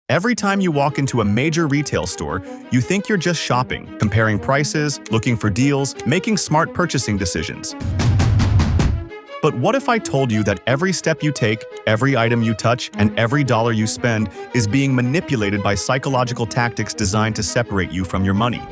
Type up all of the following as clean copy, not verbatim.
Every time you walk into a major retail store, you think you're just shopping, comparing prices, looking for deals, making smart purchasing decisions. But what if I told you that every step you take, every item you touch, and every dollar you spend is being manipulated by psychological tactics designed to separate you from your money?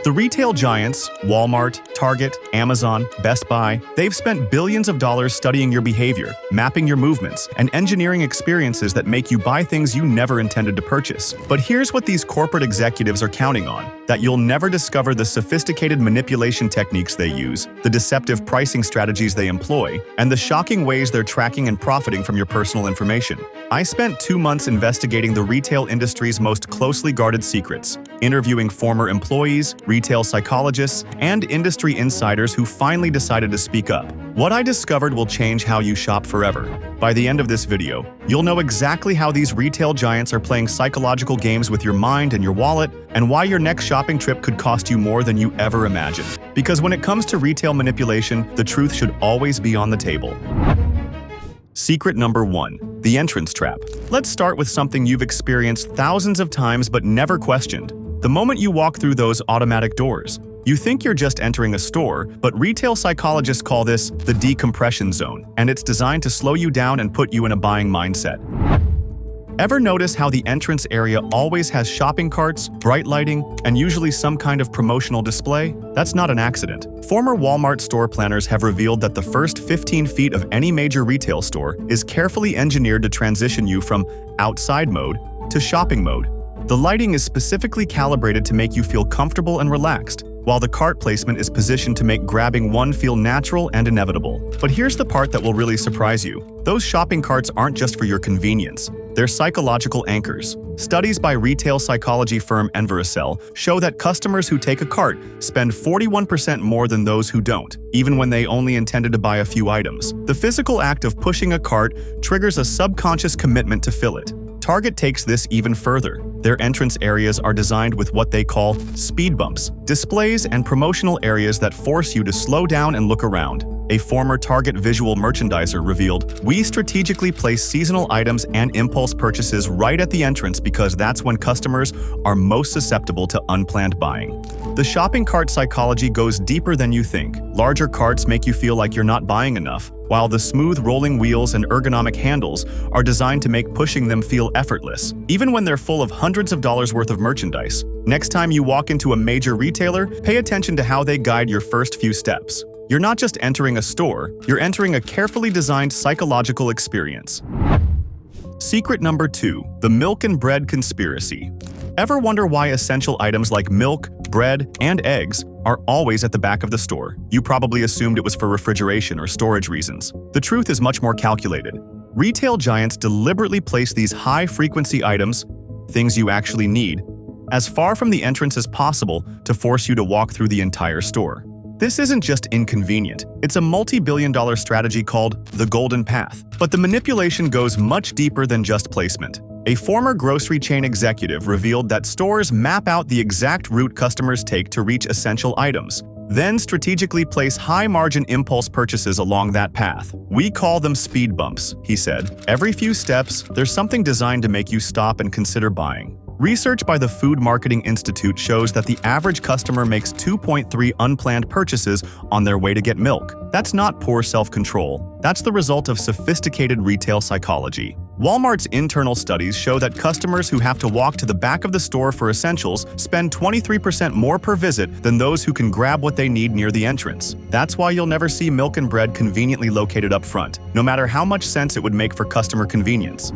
The retail giants, Walmart, Target, Amazon, Best Buy, they've spent billions of dollars studying your behavior, mapping your movements, and engineering experiences that make you buy things you never intended to purchase. But here's what these corporate executives are counting on: that you'll never discover the sophisticated manipulation techniques they use, the deceptive pricing strategies they employ, and the shocking ways they're tracking and profiting from your personal information. I spent 2 months investigating the retail industry's most closely guarded secrets, interviewing former employees, retail psychologists, and industry insiders who finally decided to speak up. What I discovered will change how you shop forever. By the end of this video, you'll know exactly how these retail giants are playing psychological games with your mind and your wallet, and why your next shopping trip could cost you more than you ever imagined. Because when it comes to retail manipulation, the truth should always be on the table. Secret number 1. The entrance trap. Let's start with something you've experienced thousands of times but never questioned. The moment you walk through those automatic doors, you think you're just entering a store, but retail psychologists call this the decompression zone, and it's designed to slow you down and put you in a buying mindset. Ever notice how the entrance area always has shopping carts, bright lighting, and usually some kind of promotional display? That's not an accident. Former Walmart store planners have revealed that the first 15 feet of any major retail store is carefully engineered to transition you from outside mode to shopping mode. The lighting is specifically calibrated to make you feel comfortable and relaxed, while the cart placement is positioned to make grabbing one feel natural and inevitable. But here's the part that will really surprise you. Those shopping carts aren't just for your convenience. They're psychological anchors. Studies by retail psychology firm Envericel show that customers who take a cart spend 41% more than those who don't, even when they only intended to buy a few items. The physical act of pushing a cart triggers a subconscious commitment to fill it. Target takes this even further. Their entrance areas are designed with what they call speed bumps, displays and promotional areas that force you to slow down and look around. A former Target visual merchandiser revealed, "We strategically place seasonal items and impulse purchases right at the entrance because that's when customers are most susceptible to unplanned buying." The shopping cart psychology goes deeper than you think. Larger carts make you feel like you're not buying enough, while the smooth rolling wheels and ergonomic handles are designed to make pushing them feel effortless, even when they're full of hundreds of dollars worth of merchandise. Next time you walk into a major retailer, pay attention to how they guide your first few steps. You're not just entering a store, you're entering a carefully designed psychological experience. Secret number 2. The milk and bread conspiracy. Ever wonder why essential items like milk, bread, and eggs are always at the back of the store? You probably assumed it was for refrigeration or storage reasons. The truth is much more calculated. Retail giants deliberately place these high-frequency items, things you actually need, as far from the entrance as possible to force you to walk through the entire store. This isn't just inconvenient, it's a multi-billion-dollar strategy called the golden path. But the manipulation goes much deeper than just placement. A former grocery chain executive revealed that stores map out the exact route customers take to reach essential items, then strategically place high-margin impulse purchases along that path. "We call them speed bumps," he said. "Every few steps, there's something designed to make you stop and consider buying." Research by the Food Marketing Institute shows that the average customer makes 2.3 unplanned purchases on their way to get milk. That's not poor self-control. That's the result of sophisticated retail psychology. Walmart's internal studies show that customers who have to walk to the back of the store for essentials spend 23% more per visit than those who can grab what they need near the entrance. That's why you'll never see milk and bread conveniently located up front, no matter how much sense it would make for customer convenience.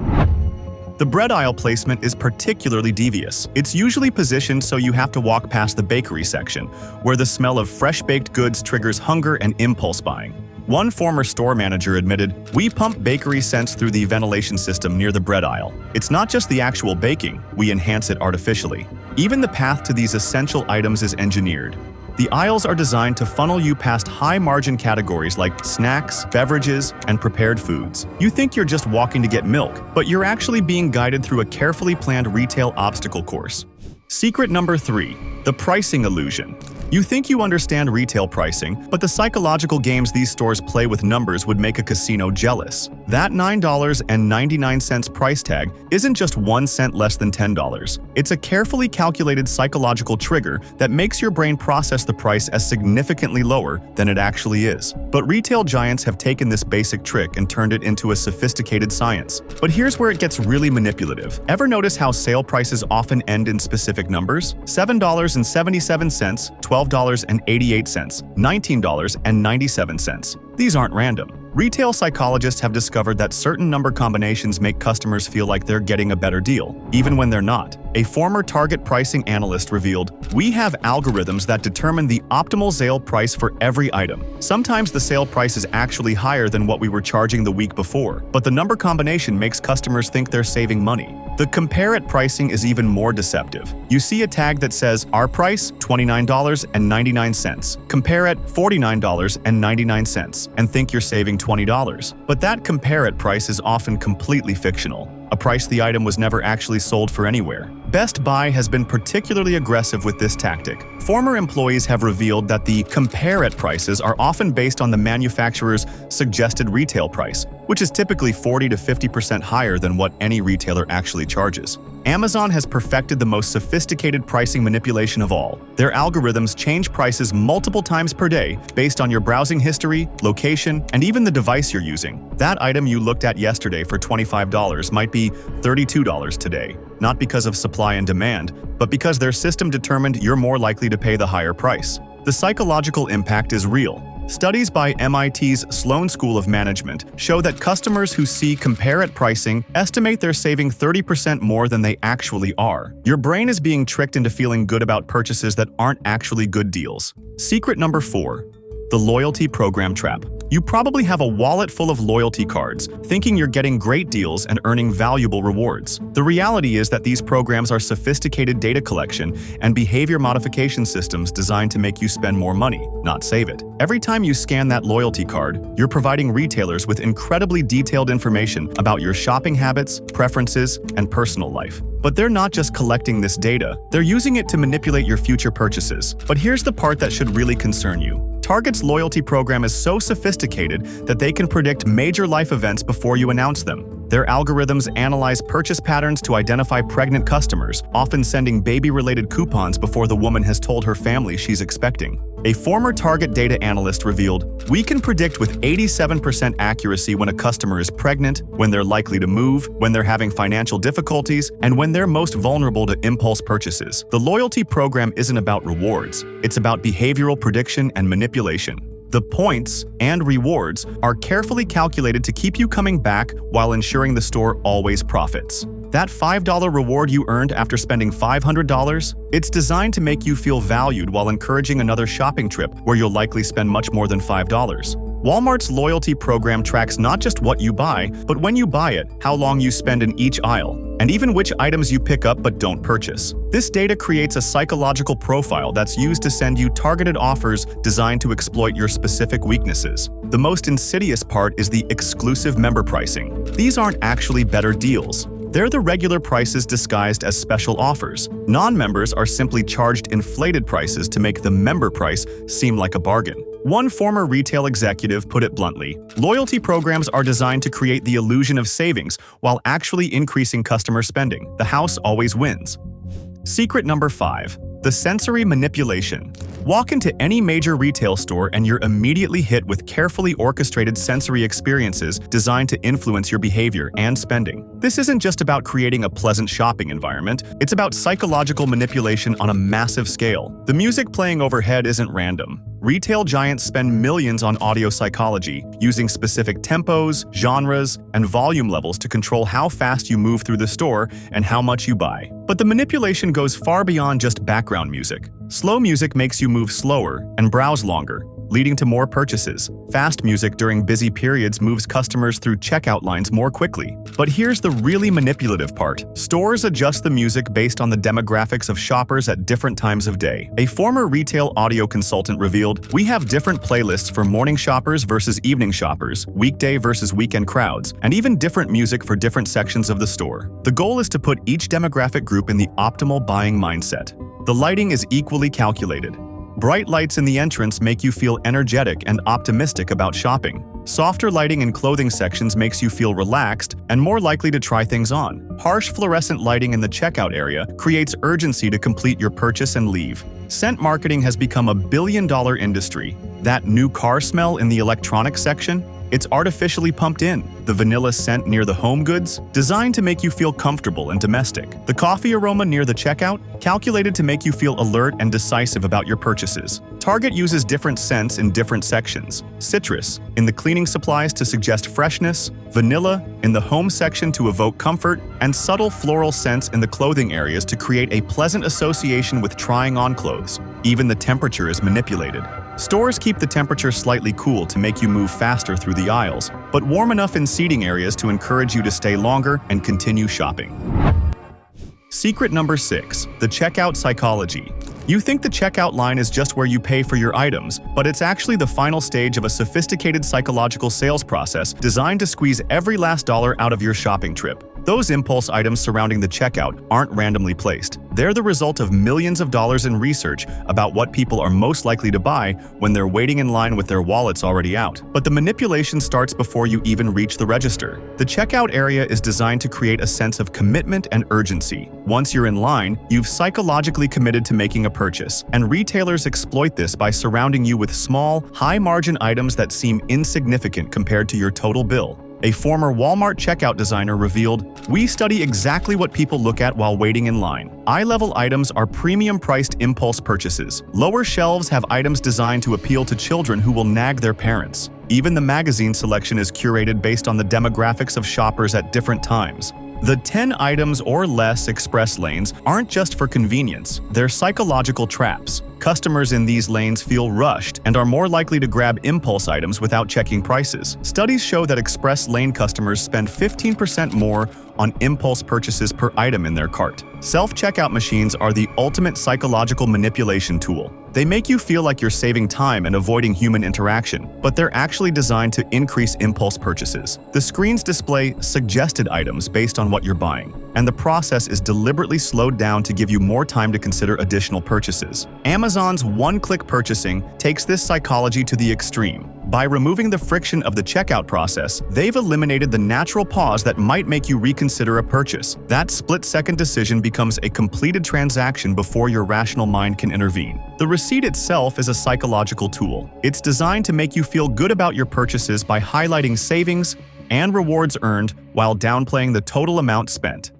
The bread aisle placement is particularly devious. It's usually positioned so you have to walk past the bakery section, where the smell of fresh-baked goods triggers hunger and impulse buying. One former store manager admitted, "We pump bakery scents through the ventilation system near the bread aisle. It's not just the actual baking, we enhance it artificially." Even the path to these essential items is engineered. The aisles are designed to funnel you past high-margin categories like snacks, beverages, and prepared foods. You think you're just walking to get milk, but you're actually being guided through a carefully planned retail obstacle course. Secret number 3. The pricing illusion. You think you understand retail pricing, but the psychological games these stores play with numbers would make a casino jealous. That $9.99 price tag isn't just 1 cent less than $10. It's a carefully calculated psychological trigger that makes your brain process the price as significantly lower than it actually is. But retail giants have taken this basic trick and turned it into a sophisticated science. But here's where it gets really manipulative. Ever notice how sale prices often end in specific numbers? $7.77, $12.88, $19.97. These aren't random. Retail psychologists have discovered that certain number combinations make customers feel like they're getting a better deal, even when they're not. A former Target pricing analyst revealed, "We have algorithms that determine the optimal sale price for every item. Sometimes the sale price is actually higher than what we were charging the week before, but the number combination makes customers think they're saving money." The compare it pricing is even more deceptive. You see a tag that says, "Our price, $29.99. Compare it, $49.99, and think you're saving $20. But that compare it price is often completely fictional, a price the item was never actually sold for anywhere. Best Buy has been particularly aggressive with this tactic. Former employees have revealed that the compare it prices are often based on the manufacturer's suggested retail price, which is typically 40 to 50% higher than what any retailer actually charges. Amazon has perfected the most sophisticated pricing manipulation of all. Their algorithms change prices multiple times per day based on your browsing history, location, and even the device you're using. That item you looked at yesterday for $25 might be $32 today, not because of supply and demand, but because their system determined you're more likely to pay the higher price. The psychological impact is real. Studies by MIT's Sloan School of Management show that customers who see compare it pricing estimate they're saving 30% more than they actually are. Your brain is being tricked into feeling good about purchases that aren't actually good deals. Secret number 4. The loyalty program trap. You probably have a wallet full of loyalty cards, thinking you're getting great deals and earning valuable rewards. The reality is that these programs are sophisticated data collection and behavior modification systems designed to make you spend more money, not save it. Every time you scan that loyalty card, you're providing retailers with incredibly detailed information about your shopping habits, preferences, and personal life. But they're not just collecting this data, they're using it to manipulate your future purchases. But here's the part that should really concern you. Target's loyalty program is so sophisticated that they can predict major life events before you announce them. Their algorithms analyze purchase patterns to identify pregnant customers, often sending baby-related coupons before the woman has told her family she's expecting. A former Target data analyst revealed, "We can predict with 87% accuracy when a customer is pregnant, when they're likely to move, when they're having financial difficulties, and when they're most vulnerable to impulse purchases." The loyalty program isn't about rewards, it's about behavioral prediction and manipulation. The points and rewards are carefully calculated to keep you coming back while ensuring the store always profits. That $5 reward you earned after spending $500, it's designed to make you feel valued while encouraging another shopping trip where you'll likely spend much more than $5. Walmart's loyalty program tracks not just what you buy, but when you buy it, how long you spend in each aisle, and even which items you pick up but don't purchase. This data creates a psychological profile that's used to send you targeted offers designed to exploit your specific weaknesses. The most insidious part is the exclusive member pricing. These aren't actually better deals. They're the regular prices disguised as special offers. Non-members are simply charged inflated prices to make the member price seem like a bargain. One former retail executive put it bluntly, "Loyalty programs are designed to create the illusion of savings while actually increasing customer spending. The house always wins." Secret number 5. The sensory manipulation. Walk into any major retail store and you're immediately hit with carefully orchestrated sensory experiences designed to influence your behavior and spending. This isn't just about creating a pleasant shopping environment, it's about psychological manipulation on a massive scale. The music playing overhead isn't random. Retail giants spend millions on audio psychology, using specific tempos, genres, and volume levels to control how fast you move through the store and how much you buy. But the manipulation goes far beyond just background music. Slow music makes you move slower and browse longer, leading to more purchases. Fast music during busy periods moves customers through checkout lines more quickly. But here's the really manipulative part. Stores adjust the music based on the demographics of shoppers at different times of day. A former retail audio consultant revealed, "We have different playlists for morning shoppers versus evening shoppers, weekday versus weekend crowds, and even different music for different sections of the store. The goal is to put each demographic group in the optimal buying mindset." The lighting is equally calculated. Bright lights in the entrance make you feel energetic and optimistic about shopping. Softer lighting in clothing sections makes you feel relaxed and more likely to try things on. Harsh fluorescent lighting in the checkout area creates urgency to complete your purchase and leave. Scent marketing has become a billion-dollar industry. That new car smell in the electronics section? It's artificially pumped in. The vanilla scent near the home goods, designed to make you feel comfortable and domestic. The coffee aroma near the checkout, calculated to make you feel alert and decisive about your purchases. Target uses different scents in different sections. Citrus in the cleaning supplies to suggest freshness, vanilla in the home section to evoke comfort, and subtle floral scents in the clothing areas to create a pleasant association with trying on clothes. Even the temperature is manipulated. Stores keep the temperature slightly cool to make you move faster through the aisles, but warm enough in seating areas to encourage you to stay longer and continue shopping. Secret number 6. The checkout psychology. You think the checkout line is just where you pay for your items, but it's actually the final stage of a sophisticated psychological sales process designed to squeeze every last dollar out of your shopping trip. Those impulse items surrounding the checkout aren't randomly placed. They're the result of millions of dollars in research about what people are most likely to buy when they're waiting in line with their wallets already out. But the manipulation starts before you even reach the register. The checkout area is designed to create a sense of commitment and urgency. Once you're in line, you've psychologically committed to making a purchase, and retailers exploit this by surrounding you with small, high-margin items that seem insignificant compared to your total bill. A former Walmart checkout designer revealed, "We study exactly what people look at while waiting in line. Eye-level items are premium-priced impulse purchases. Lower shelves have items designed to appeal to children who will nag their parents. Even the magazine selection is curated based on the demographics of shoppers at different times." The 10 items or less express lanes aren't just for convenience, they're psychological traps. Customers in these lanes feel rushed and are more likely to grab impulse items without checking prices. Studies show that express lane customers spend 15% more on impulse purchases per item in their cart. Self-checkout machines are the ultimate psychological manipulation tool. They make you feel like you're saving time and avoiding human interaction, but they're actually designed to increase impulse purchases. The screens display suggested items based on what you're buying, and the process is deliberately slowed down to give you more time to consider additional purchases. Amazon's one-click purchasing takes this psychology to the extreme. By removing the friction of the checkout process, they've eliminated the natural pause that might make you reconsider a purchase. That split-second decision becomes a completed transaction before your rational mind can intervene. The receipt itself is a psychological tool. It's designed to make you feel good about your purchases by highlighting savings and rewards earned while downplaying the total amount spent.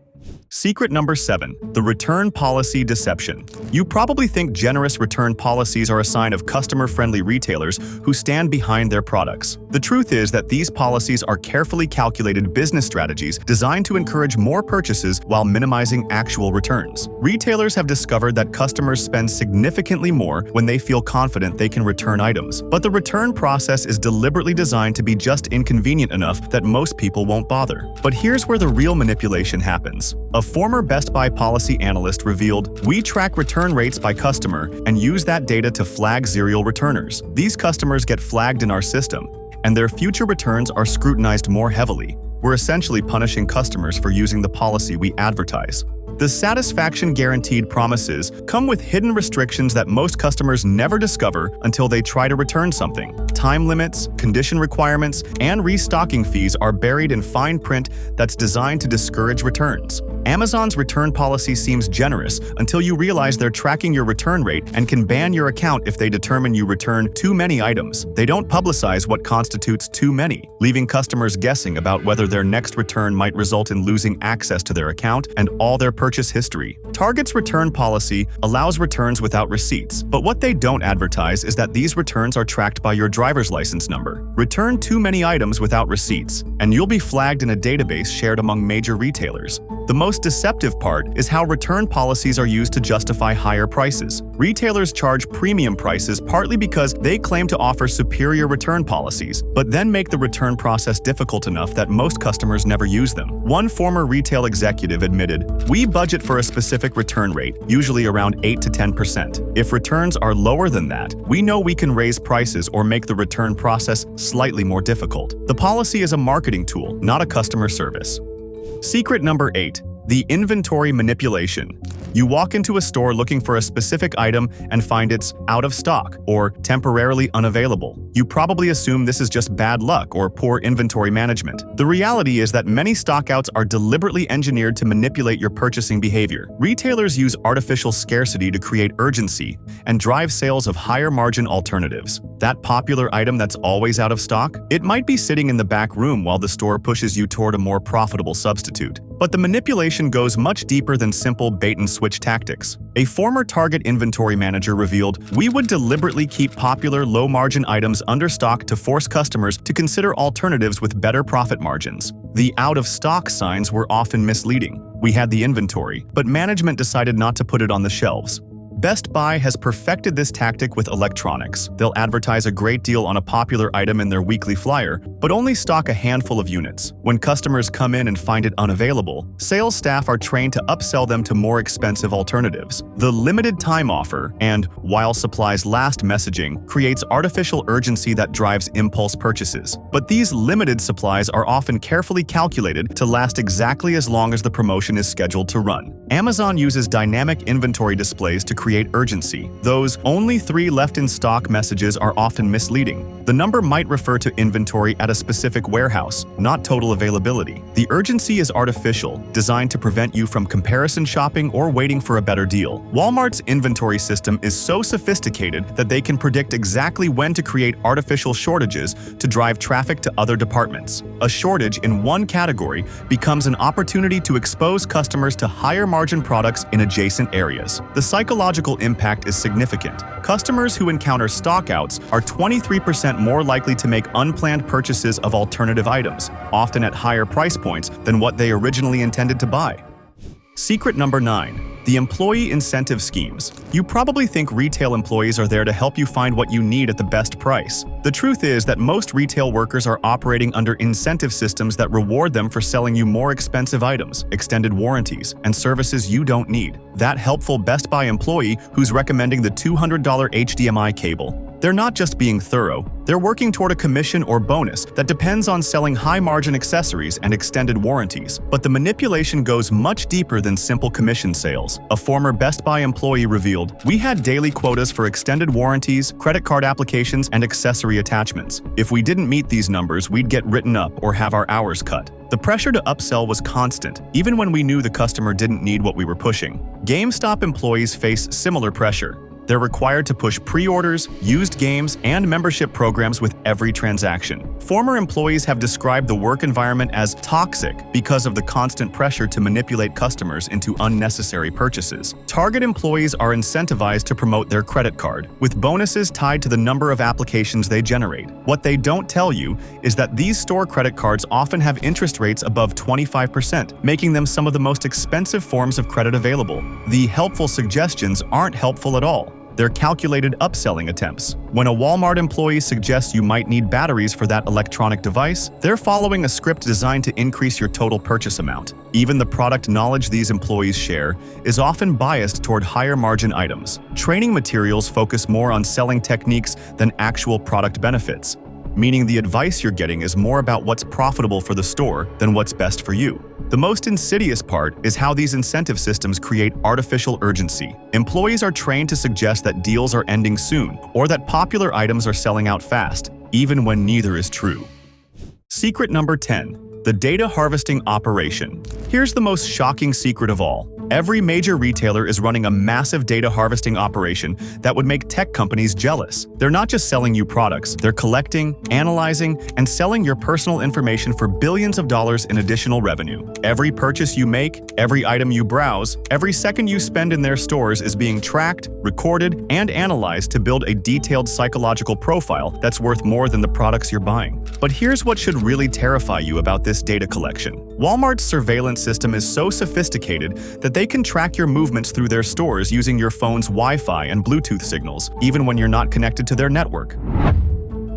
Secret number 7. The return policy deception. You probably think generous return policies are a sign of customer-friendly retailers who stand behind their products. The truth is that these policies are carefully calculated business strategies designed to encourage more purchases while minimizing actual returns. Retailers have discovered that customers spend significantly more when they feel confident they can return items. But the return process is deliberately designed to be just inconvenient enough that most people won't bother. But here's where the real manipulation happens. A former Best Buy policy analyst revealed, "We track return rates by customer and use that data to flag serial returners. These customers get flagged in our system, and their future returns are scrutinized more heavily. We're essentially punishing customers for using the policy we advertise." The satisfaction guaranteed promises come with hidden restrictions that most customers never discover until they try to return something. Time limits, condition requirements, and restocking fees are buried in fine print that's designed to discourage returns. Amazon's return policy seems generous until you realize they're tracking your return rate and can ban your account if they determine you return too many items. They don't publicize what constitutes too many, leaving customers guessing about whether their next return might result in losing access to their account and all their purchase history. Target's return policy allows returns without receipts, but what they don't advertise is that these returns are tracked by your driver's license number. Return too many items without receipts, and you'll be flagged in a database shared among major retailers. The most deceptive part is how return policies are used to justify higher prices. Retailers charge premium prices partly because they claim to offer superior return policies, but then make the return process difficult enough that most customers never use them. One former retail executive admitted, "We budget for a specific return rate, usually around 8 to 10%. If returns are lower than that, we know we can raise prices or make the return process slightly more difficult." The policy is a marketing tool, not a customer service. Secret number 8. The inventory manipulation. You walk into a store looking for a specific item and find it's out of stock or temporarily unavailable. You probably assume this is just bad luck or poor inventory management. The reality is that many stockouts are deliberately engineered to manipulate your purchasing behavior. Retailers use artificial scarcity to create urgency and drive sales of higher-margin alternatives. That popular item that's always out of stock? It might be sitting in the back room while the store pushes you toward a more profitable substitute. But the manipulation goes much deeper than simple bait-and-switch tactics. A former Target inventory manager revealed, "We would deliberately keep popular low-margin items under stock to force customers to consider alternatives with better profit margins. The out-of-stock signs were often misleading. We had the inventory, but management decided not to put it on the shelves." Best Buy has perfected this tactic with electronics. They'll advertise a great deal on a popular item in their weekly flyer, but only stock a handful of units. When customers come in and find it unavailable, sales staff are trained to upsell them to more expensive alternatives. The limited time offer and while supplies last messaging creates artificial urgency that drives impulse purchases. But these limited supplies are often carefully calculated to last exactly as long as the promotion is scheduled to run. Amazon uses dynamic inventory displays to create urgency. Those "only 3 left in stock" messages are often misleading. The number might refer to inventory at a specific warehouse, not total availability. The urgency is artificial, designed to prevent you from comparison shopping or waiting for a better deal. Walmart's inventory system is so sophisticated that they can predict exactly when to create artificial shortages to drive traffic to other departments. A shortage in one category becomes an opportunity to expose customers to higher-margin products in adjacent areas. The psychological impact is significant. Customers who encounter stockouts are 23% more likely to make unplanned purchases of alternative items, often at higher price points than what they originally intended to buy. Secret number 9. The employee incentive schemes. You probably think retail employees are there to help you find what you need at the best price. The truth is that most retail workers are operating under incentive systems that reward them for selling you more expensive items, extended warranties, and services you don't need. That helpful Best Buy employee who's recommending the $200 HDMI cable. They're not just being thorough, they're working toward a commission or bonus that depends on selling high-margin accessories and extended warranties. But the manipulation goes much deeper than simple commission sales. A former Best Buy employee revealed, "We had daily quotas for extended warranties, credit card applications, and accessory attachments. If we didn't meet these numbers, we'd get written up or have our hours cut." The pressure to upsell was constant, even when we knew the customer didn't need what we were pushing. GameStop employees face similar pressure. They're required to push pre-orders, used games, and membership programs with every transaction. Former employees have described the work environment as toxic because of the constant pressure to manipulate customers into unnecessary purchases. Target employees are incentivized to promote their credit card, with bonuses tied to the number of applications they generate. What they don't tell you is that these store credit cards often have interest rates above 25%, making them some of the most expensive forms of credit available. The helpful suggestions aren't helpful at all. They're calculated upselling attempts. When a Walmart employee suggests you might need batteries for that electronic device, they're following a script designed to increase your total purchase amount. Even the product knowledge these employees share is often biased toward higher-margin items. Training materials focus more on selling techniques than actual product benefits, meaning the advice you're getting is more about what's profitable for the store than what's best for you. The most insidious part is how these incentive systems create artificial urgency. Employees are trained to suggest that deals are ending soon or that popular items are selling out fast, even when neither is true. Secret number 10. The data harvesting operation. Here's the most shocking secret of all. Every major retailer is running a massive data harvesting operation that would make tech companies jealous. They're not just selling you products, they're collecting, analyzing, and selling your personal information for billions of dollars in additional revenue. Every purchase you make, every item you browse, every second you spend in their stores is being tracked, recorded, and analyzed to build a detailed psychological profile that's worth more than the products you're buying. But here's what should really terrify you about this data collection. Walmart's surveillance system is so sophisticated that they can track your movements through their stores using your phone's Wi-Fi and Bluetooth signals, even when you're not connected to their network.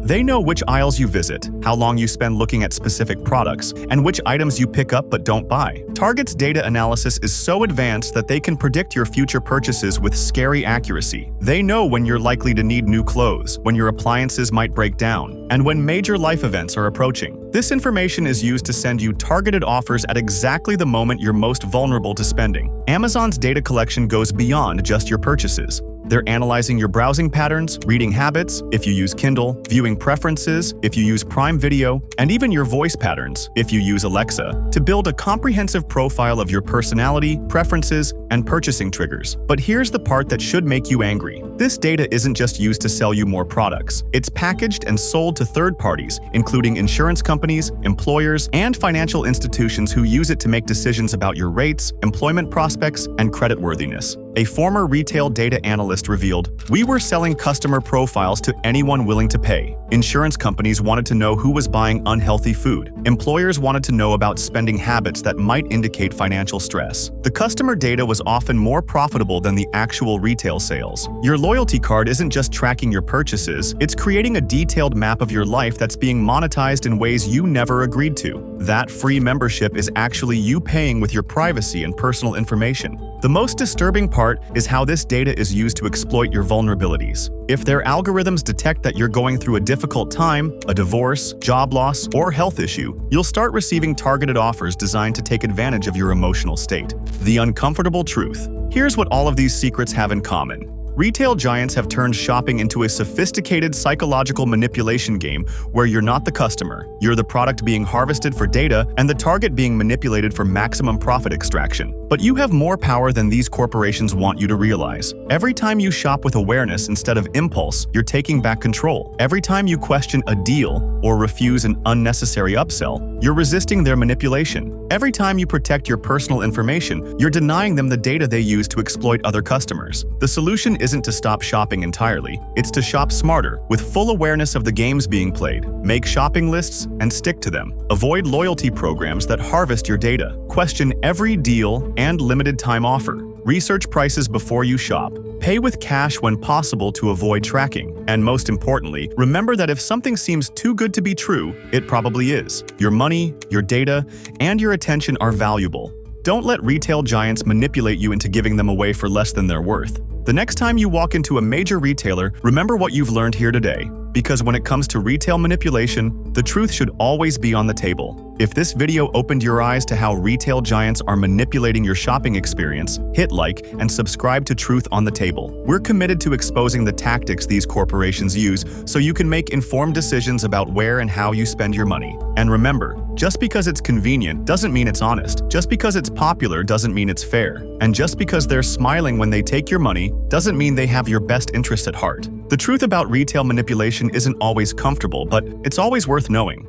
They know which aisles you visit, how long you spend looking at specific products, and which items you pick up but don't buy. Target's data analysis is so advanced that they can predict your future purchases with scary accuracy. They know when you're likely to need new clothes, when your appliances might break down, and when major life events are approaching. This information is used to send you targeted offers at exactly the moment you're most vulnerable to spending. Amazon's data collection goes beyond just your purchases. They're analyzing your browsing patterns, reading habits, if you use Kindle, viewing preferences, if you use Prime Video, and even your voice patterns, if you use Alexa, to build a comprehensive profile of your personality, preferences, and purchasing triggers. But here's the part that should make you angry. This data isn't just used to sell you more products. It's packaged and sold to third parties, including insurance companies, employers, and financial institutions who use it to make decisions about your rates, employment prospects, and creditworthiness. A former retail data analyst revealed, "We were selling customer profiles to anyone willing to pay. Insurance companies wanted to know who was buying unhealthy food. Employers wanted to know about spending habits that might indicate financial stress. The customer data was often more profitable than the actual retail sales. Your loyalty card isn't just tracking your purchases, it's creating a detailed map of your life that's being monetized in ways you never agreed to. That free membership is actually you paying with your privacy and personal information." The most disturbing part is how this data is used to exploit your vulnerabilities. If their algorithms detect that you're going through a difficult time, a divorce, job loss, or health issue, you'll start receiving targeted offers designed to take advantage of your emotional state. The uncomfortable truth. Here's what all of these secrets have in common. Retail giants have turned shopping into a sophisticated psychological manipulation game where you're not the customer, you're the product being harvested for data and the target being manipulated for maximum profit extraction. But you have more power than these corporations want you to realize. Every time you shop with awareness instead of impulse, you're taking back control. Every time you question a deal or refuse an unnecessary upsell, you're resisting their manipulation. Every time you protect your personal information, you're denying them the data they use to exploit other customers. The solution isn't to stop shopping entirely, it's to shop smarter, with full awareness of the games being played. Make shopping lists and stick to them. Avoid loyalty programs that harvest your data. Question every deal and limited time offer. Research prices before you shop. Pay with cash when possible to avoid tracking. And most importantly, remember that if something seems too good to be true, it probably is. Your money, your data, and your attention are valuable. Don't let retail giants manipulate you into giving them away for less than they're worth. The next time you walk into a major retailer, remember what you've learned here today. Because when it comes to retail manipulation, the truth should always be on the table. If this video opened your eyes to how retail giants are manipulating your shopping experience, hit like and subscribe to Truth on the Table. We're committed to exposing the tactics these corporations use so you can make informed decisions about where and how you spend your money. And remember, just because it's convenient doesn't mean it's honest. Just because it's popular doesn't mean it's fair. And just because they're smiling when they take your money doesn't mean they have your best interest at heart. The truth about retail manipulation isn't always comfortable, but it's always worth knowing.